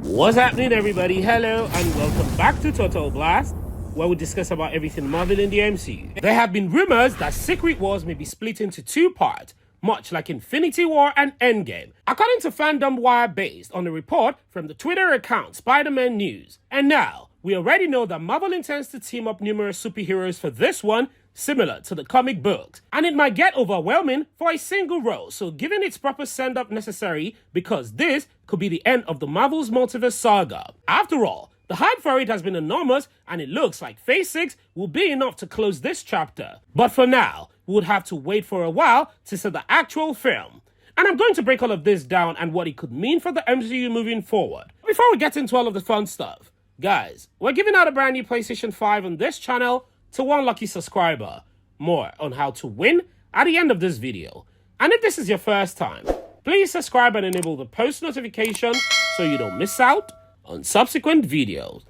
What's happening, everybody? Hello and welcome back to Total Blast, where we discuss about everything Marvel in the MCU. There have been rumors that Secret Wars may be split into two parts, much like Infinity War and Endgame, according to Fandom Wire based on a report from the Twitter account Spider-Man News. And now, we already know that Marvel intends to team up numerous superheroes for this one, similar to the comic books, and it might get overwhelming for a single role, so giving its proper send-up necessary because this could be the end of the Marvel's multiverse saga. After all, the hype for it has been enormous, and it looks like Phase 6 will be enough to close this chapter. But for now, we would have to wait for a while to see the actual film. And I'm going to break all of this down and what it could mean for the MCU moving forward. Before we get into all of the fun stuff, guys, we're giving out a brand new PlayStation 5 on this channel to one lucky subscriber. More on how to win at the end of this video. And if this is your first time, please subscribe and enable the post notification so you don't miss out on subsequent videos.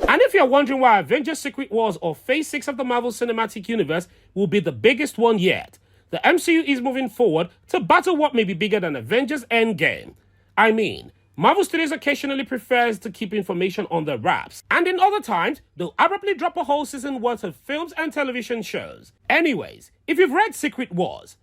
And if you're wondering why Avengers Secret Wars or Phase 6 of the Marvel Cinematic Universe will be the biggest one yet, the MCU is moving forward to battle what may be bigger than Avengers Endgame. I mean, Marvel Studios occasionally prefers to keep information on their wraps, and in other times, they'll abruptly drop a whole season worth of films and television shows. Anyways, if you've read Secret Wars,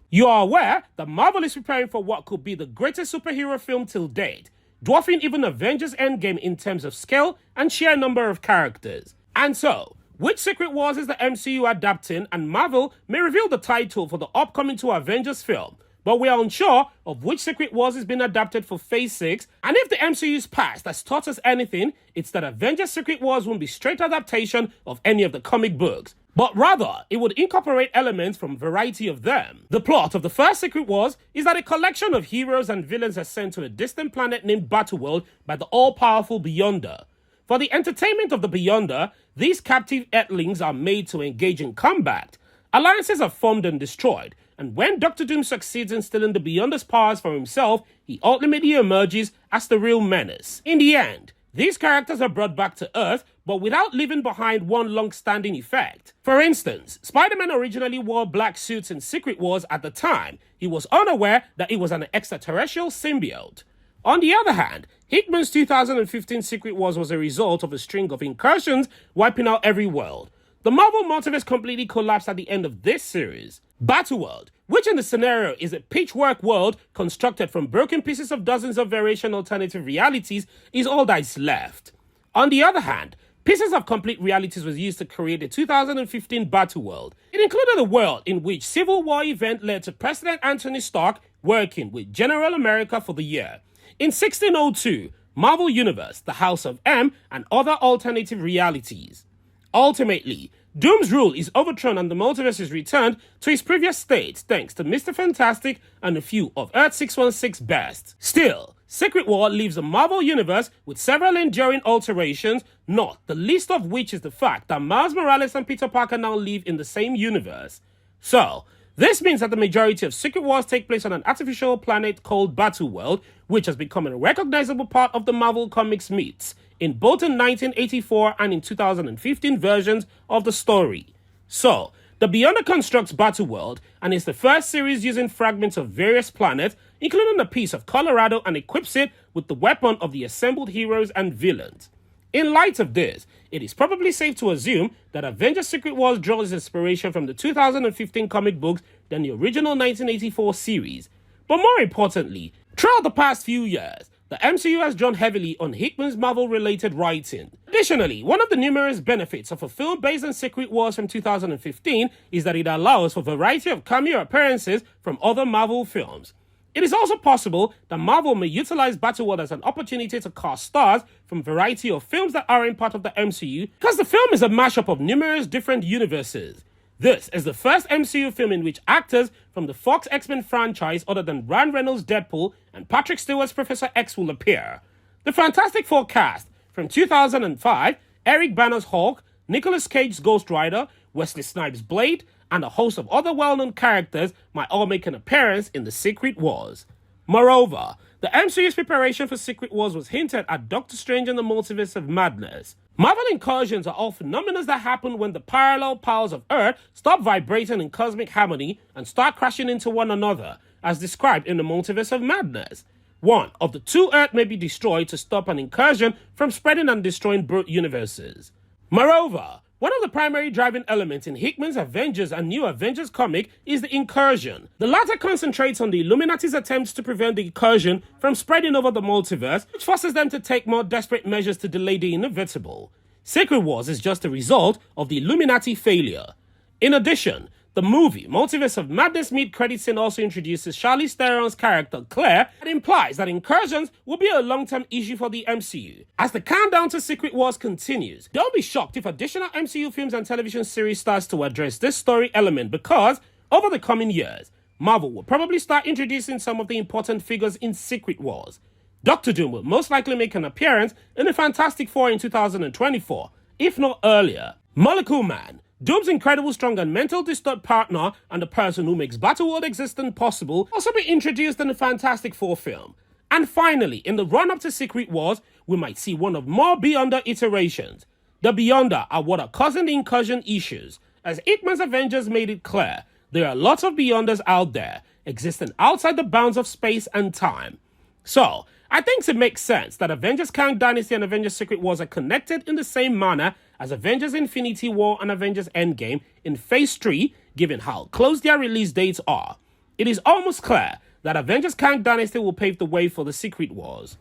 you are aware that Marvel is preparing for what could be the greatest superhero film till date, dwarfing even Avengers Endgame in terms of scale and sheer number of characters. And so, which Secret Wars is the MCU adapting, and Marvel may reveal the title for the upcoming two Avengers film, but we are unsure of which Secret Wars is being adapted for Phase 6, and if the MCU's past has taught us anything, it's that Avengers Secret Wars won't be straight adaptation of any of the comic books, but rather, it would incorporate elements from a variety of them. The plot of the first Secret Wars is that a collection of heroes and villains are sent to a distant planet named Battleworld by the all-powerful Beyonder. For the entertainment of the Beyonder, these captive Earthlings are made to engage in combat. Alliances are formed and destroyed, and when Doctor Doom succeeds in stealing the Beyonder's powers for himself, he ultimately emerges as the real menace. In the end, these characters are brought back to Earth, but without leaving behind one long-standing effect. For instance, Spider-Man originally wore black suits in Secret Wars at the time. He was unaware that it was an extraterrestrial symbiote. On the other hand, Hickman's 2015 Secret Wars was a result of a string of incursions wiping out every world. The Marvel multiverse completely collapsed at the end of this series. Battleworld, which in the scenario is a pitchwork world constructed from broken pieces of dozens of variation alternative realities, is all that is left. On the other hand, pieces of complete realities was used to create the 2015 Battleworld. It included a world in which Civil War event led to President Anthony Stark working with General America for the year. In 1602, Marvel Universe, the House of M, and other alternative realities. Ultimately, Doom's rule is overthrown and the multiverse is returned to its previous state thanks to Mr. Fantastic and a few of Earth 616's best. Still, Secret War leaves the Marvel Universe with several enduring alterations, not the least of which is the fact that Miles Morales and Peter Parker now live in the same universe. So, this means that the majority of Secret Wars take place on an artificial planet called Battleworld, which has become a recognizable part of the Marvel Comics myths, in both in 1984 and in 2015 versions of the story. So, the Beyonder constructs Battleworld, and is the first series using fragments of various planets, including a piece of Colorado, and equips it with the weapon of the assembled heroes and villains. In light of this, it is probably safe to assume that Avengers Secret Wars draws inspiration from the 2015 comic books than the original 1984 series. But more importantly, throughout the past few years, the MCU has drawn heavily on Hickman's Marvel-related writing. Additionally, one of the numerous benefits of a film based on Secret Wars from 2015 is that it allows for a variety of cameo appearances from other Marvel films. It is also possible that Marvel may utilize Battleworld as an opportunity to cast stars from a variety of films that aren't part of the MCU, because the film is a mashup of numerous different universes. This is the first MCU film in which actors from the Fox X-Men franchise other than Ryan Reynolds' Deadpool and Patrick Stewart's Professor X will appear. The Fantastic Four cast from 2005, Eric Bana's Hulk, Nicolas Cage's Ghost Rider, Wesley Snipes' Blade, and a host of other well-known characters might all make an appearance in the Secret Wars. Moreover, the MCU's preparation for Secret Wars was hinted at Doctor Strange and the Multiverse of Madness. Marvel incursions are all phenomena that happen when the parallel powers of Earth stop vibrating in cosmic harmony and start crashing into one another, as described in the Multiverse of Madness. One of the two Earths may be destroyed to stop an incursion from spreading and destroying both universes. Moreover, one of the primary driving elements in Hickman's Avengers and New Avengers comic is the incursion. The latter concentrates on the Illuminati's attempts to prevent the incursion from spreading over the multiverse, which forces them to take more desperate measures to delay the inevitable. Secret Wars is just a result of the Illuminati failure. In addition, the movie Multiverse of Madness mid-credit scene also introduces Charlize Theron's character Claire and implies that incursions will be a long-term issue for the MCU. As the countdown to Secret Wars continues, don't be shocked if additional MCU films and television series starts to address this story element because, over the coming years, Marvel will probably start introducing some of the important figures in Secret Wars. Doctor Doom will most likely make an appearance in the Fantastic Four in 2024, if not earlier. Molecule Man, Doom's incredible strong and mental disturbed partner and the person who makes Battleworld existence possible, also be introduced in the Fantastic Four film. And finally, in the run-up to Secret Wars, we might see one of more Beyonder iterations. The Beyonder are what are causing the incursion issues. As Hickman's Avengers made it clear, there are lots of Beyonders out there, existing outside the bounds of space and time. So, I think it makes sense that Avengers Kang Dynasty and Avengers Secret Wars are connected in the same manner as Avengers Infinity War and Avengers Endgame in Phase 3, given how close their release dates are. It is almost clear that Avengers Kang Dynasty will pave the way for the Secret Wars.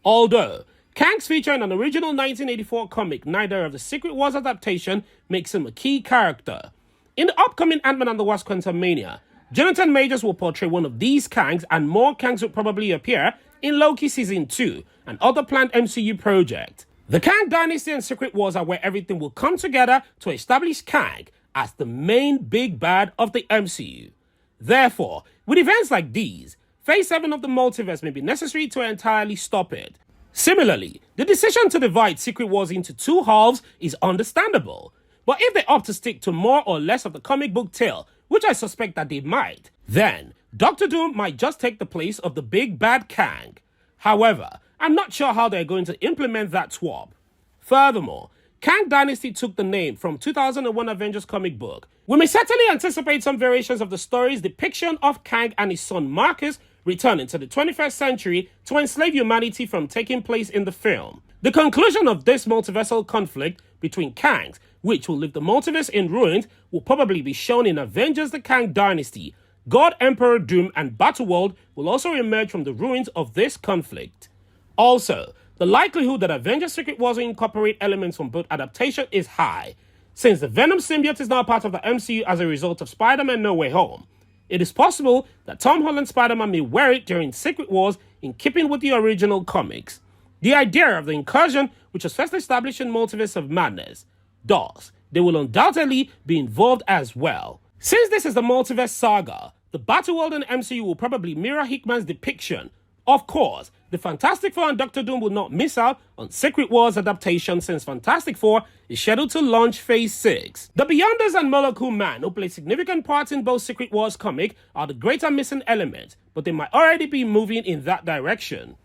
Although, Kang's feature in an original 1984 comic, neither of the Secret Wars adaptation makes him a key character. In the upcoming Ant-Man and the Wasp Quantumania, Jonathan Majors will portray one of these Kangs, and more Kangs will probably appear in Loki Season 2 and other planned MCU projects. The Kang Dynasty and Secret Wars are where everything will come together to establish Kang as the main big bad of the MCU. Therefore, with events like these, Phase 7 of the multiverse may be necessary to entirely stop it. Similarly, the decision to divide Secret Wars into two halves is understandable. But if they opt to stick to more or less of the comic book tale, which I suspect that they might, then Doctor Doom might just take the place of the big bad Kang. However, I'm not sure how they're going to implement that swap. Furthermore, Kang Dynasty took the name from 2001 Avengers comic book. We may certainly anticipate some variations of the story's depiction of Kang and his son Marcus returning to the 21st century to enslave humanity from taking place in the film. The conclusion of this multiversal conflict between Kangs, which will leave the multiverse in ruins, will probably be shown in Avengers the Kang Dynasty. God Emperor Doom and Battleworld will also emerge from the ruins of this conflict. Also, the likelihood that Avengers Secret Wars will incorporate elements from both adaptation is high, since the Venom symbiote is now part of the MCU as a result of Spider-Man No Way Home. It is possible that Tom Holland's Spider-Man may wear it during Secret Wars in keeping with the original comics. The idea of the incursion, which was first established in Multiverse of Madness, thus, they will undoubtedly be involved as well. Since this is the multiverse saga, the Battleworld and MCU will probably mirror Hickman's depiction. Of course, the Fantastic Four and Doctor Doom will not miss out on Secret Wars adaptation since Fantastic Four is scheduled to launch Phase 6. The Beyonders and Molecule Man, who play significant parts in both Secret Wars comic, are the greater missing element, but they might already be moving in that direction.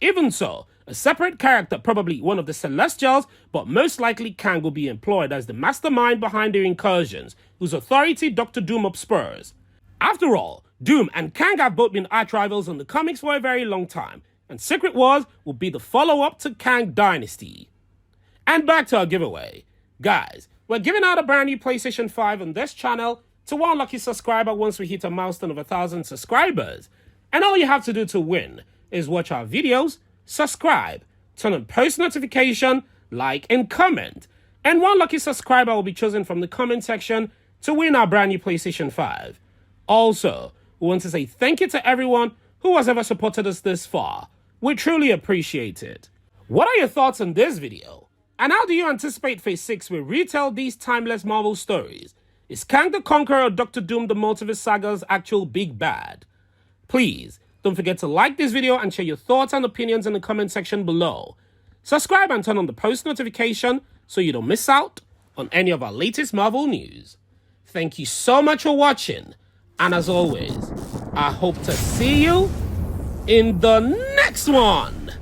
Even so, a separate character, probably one of the Celestials, but most likely Kang, will be employed as the mastermind behind their incursions, whose authority Doctor Doom obscures. After all, Doom and Kang have both been arch rivals in the comics for a very long time, and Secret Wars will be the follow-up to Kang Dynasty. And back to our giveaway. Guys, we're giving out a brand new PlayStation 5 on this channel to one lucky subscriber once we hit a milestone of 1,000 subscribers. And all you have to do to win is watch our videos, subscribe, turn on post notification, like, and comment. And one lucky subscriber will be chosen from the comment section to win our brand new PlayStation 5. Also, we want to say thank you to everyone who has ever supported us this far. We truly appreciate it. What are your thoughts on this video? And how do you anticipate Phase 6 will retell these timeless Marvel stories? Is Kang the Conqueror or Doctor Doom the Multiverse Saga's actual big bad? Please, don't forget to like this video and share your thoughts and opinions in the comment section below. Subscribe and turn on the post notification so you don't miss out on any of our latest Marvel news. Thank you so much for watching. And as always, I hope to see you in the next one.